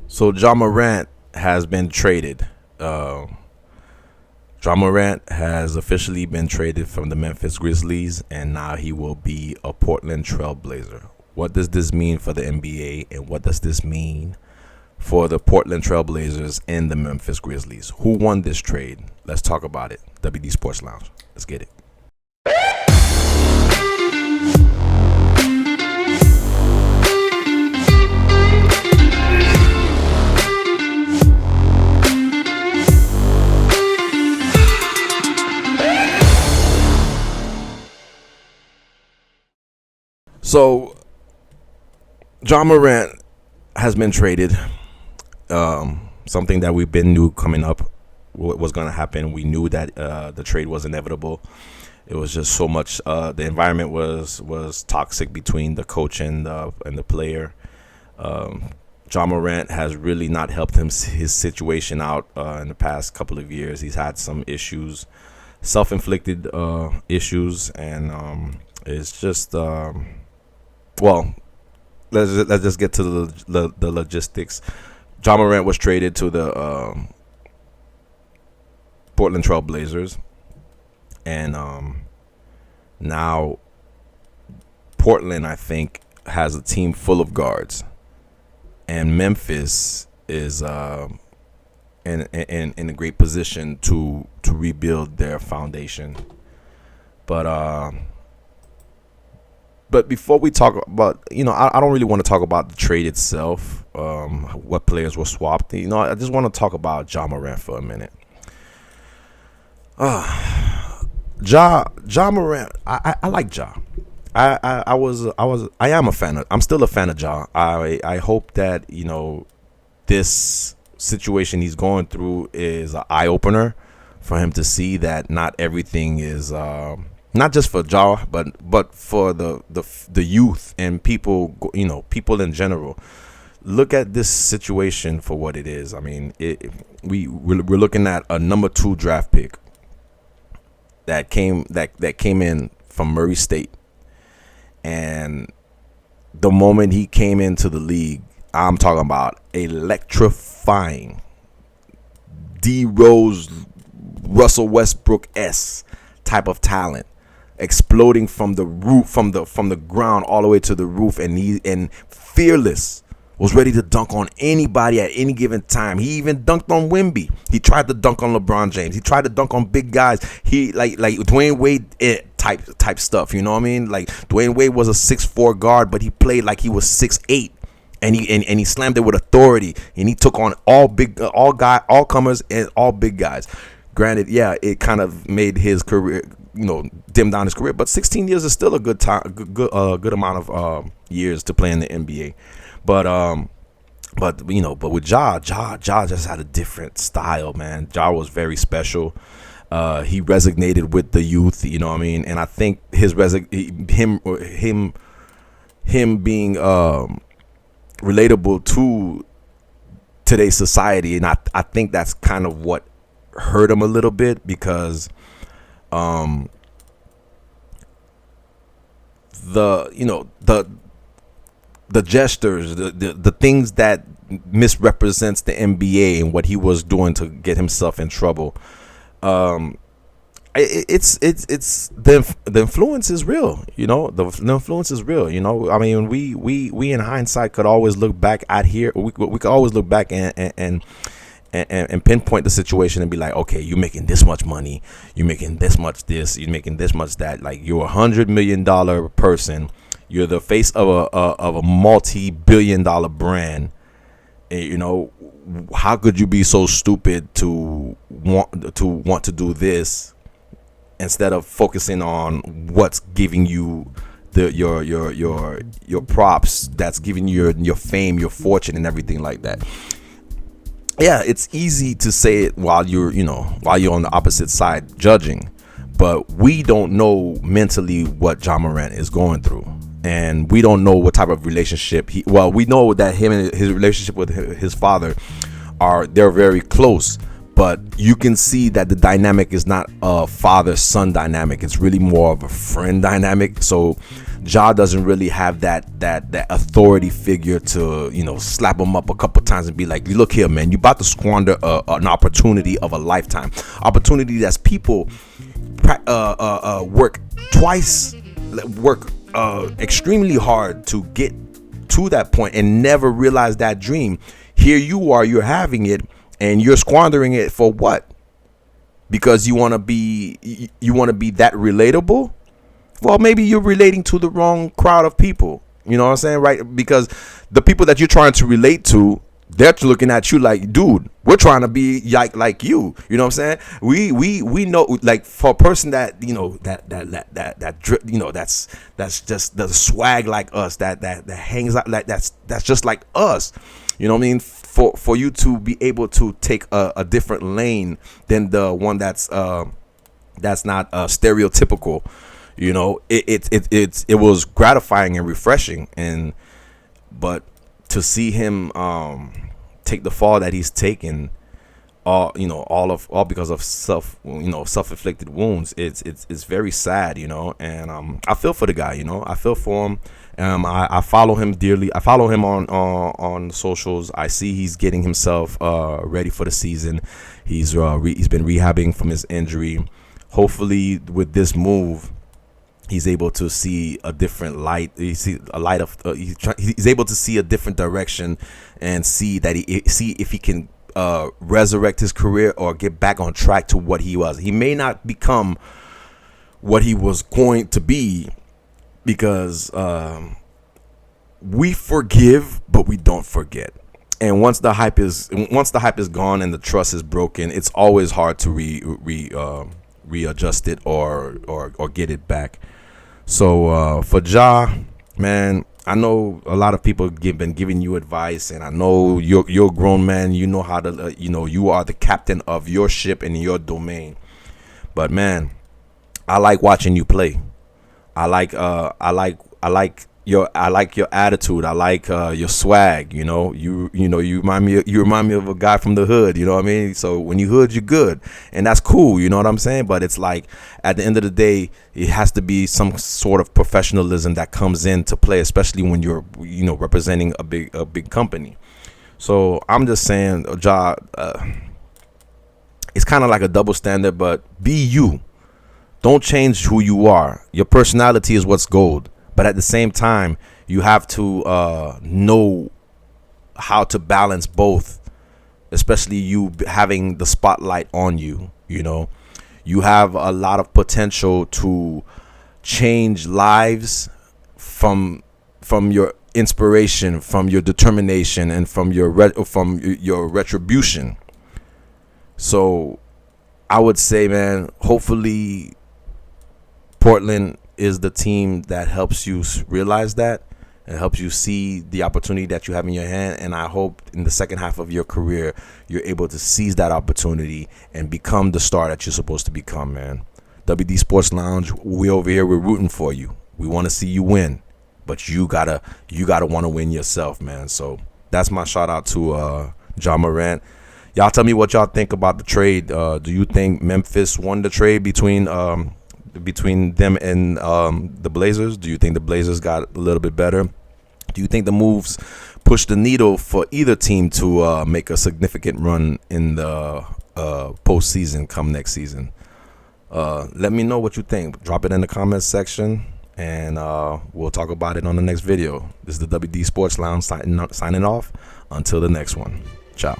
So Ja Morant has been traded. Uh, Ja Morant has officially been traded from the Memphis Grizzlies, and now he will be a Portland Trailblazer. What does this mean for the NBA, and what does this mean for the Portland Trailblazers and the Memphis Grizzlies? Who won this trade? Let's talk about it. WD Sports Lounge. Let's get it. So, Ja Morant has been traded. Something that we've been knew coming up was going to happen. We knew that the trade was inevitable. It was just so much. The environment was toxic between the coach and the player. Ja Morant has really not helped his situation out in the past couple of years. He's had some issues, self-inflicted issues, and it's just well. Let's just get to the logistics. Ja Morant was traded to the Portland Trail Blazers, and now Portland, I think, has a team full of guards, and Memphis is in a great position to rebuild their foundation. But before we talk about, I don't really want to talk about the trade itself, what players were swapped. I just want to talk about Ja Morant for a minute. Ja Morant, I like Ja. I am a fan of. I'm still a fan of Ja. I hope that this situation he's going through is an eye opener for him to see that not everything is. Not just for Ja, but for the youth and people, people in general. Look at this situation for what it is. I mean, we're looking at a number 2 draft pick that came in from Murray State, and the moment he came into the league, I'm talking about electrifying, D Rose, Russell Westbrook type of talent. Exploding from the roof, from the ground all the way to the roof, and fearless, was ready to dunk on anybody at any given time. He even dunked on Wemby. He tried to dunk on LeBron James. He tried to dunk on big guys. He like Dwayne Wade type stuff. You know what I mean? Like Dwayne Wade was a 6'4" guard, but he played like he was 6'8", and he slammed it with authority. And he took on all comers and all big guys. Granted, yeah, it kind of made his career, dim down his career, but 16 years is still a good time, good amount of years to play in the NBA. But with Ja just had a different style, man. Ja was very special. He resonated with the youth, you know what I mean? And I think him being relatable to today's society, and I think that's kind of what hurt him a little bit, because the gestures, the things that misrepresents the NBA and what he was doing to get himself in trouble. It's the influence is real, the influence is real. I mean, we in hindsight could always look back at here. We could always look back and pinpoint the situation and be like, okay, you're making this much money, you're making this much this, you're making this much that. Like, you're $100 million person, you're the face of a multi-billion-dollar brand. And, how could you be so stupid to want to do this instead of focusing on what's giving you your props, that's giving you your fame, your fortune, and everything like that. Yeah, it's easy to say it while you're on the opposite side judging, but we don't know mentally what Ja Morant is going through, and we don't know what type of relationship we know that him and his relationship with his father they're very close, but you can see that the dynamic is not a father-son dynamic. It's really more of a friend dynamic. So Ja doesn't really have that authority figure to, slap him up a couple times and be like, look here, man, you about to squander an opportunity of a lifetime, opportunity that's people work extremely hard to get to that point and never realize that dream. Here you are, you're having it and you're squandering it for what? Because you want to be that relatable? Well, maybe you're relating to the wrong crowd of people. You know what I'm saying? Right? Because the people that you're trying to relate to, they're looking at you like, dude, we're trying to be like you. You know what I'm saying? We know, like, for a person that, that's just the swag like us, that hangs out like that's just like us. You know what I mean? For you to be able to take a different lane than the one that's not stereotypical. It was gratifying and refreshing, but to see him take the fall that he's taken, all because of self-inflicted wounds, it's very sad, and I feel for the guy, I feel for him. I follow him dearly. I follow him on socials. I see he's getting himself ready for the season. He's been rehabbing from his injury. Hopefully, with this move, he's able to see a different light. He's able to see a different direction and see if he can resurrect his career or get back on track to what he was. He may not become what he was going to be, because we forgive, but we don't forget. And once the hype is gone and the trust is broken, it's always hard to readjust it or get it back. So for Ja, man, I know a lot of people been giving you advice, and I know you're a grown man. You know how to you are the captain of your ship in your domain. But man, I like watching you play. I like your attitude. I like your swag. You remind me of a guy from the hood. You know what I mean? So when you hood, you're good, and that's cool. You know what I'm saying? But it's like, at the end of the day, it has to be some sort of professionalism that comes into play, especially when you're representing a big company. So I'm just saying, Ja, it's kind of like a double standard, but be you. Don't change who you are. Your personality is what's gold. But at the same time, you have to know how to balance both, especially you having the spotlight on you. You have a lot of potential to change lives from your inspiration, from your determination, and from your retribution. So I would say, man, hopefully Portland is the team that helps you realize that and helps you see the opportunity that you have in your hand. And I hope in the second half of your career, you're able to seize that opportunity and become the star that you're supposed to become, man. WD Sports Lounge, we over here, we're rooting for you. We want to see you win, but you gotta want to win yourself, man. So that's my shout out to Ja Morant. Y'all tell me what y'all think about the trade. Do you think Memphis won the trade between them and the Blazers? Do you think the Blazers got a little bit better? Do you think the moves pushed the needle for either team to make a significant run in the postseason come next season? Let me know what you think. Drop it in the comments section, and we'll talk about it on the next video. This is the WD Sports Lounge signing off. Until the next one. Ciao.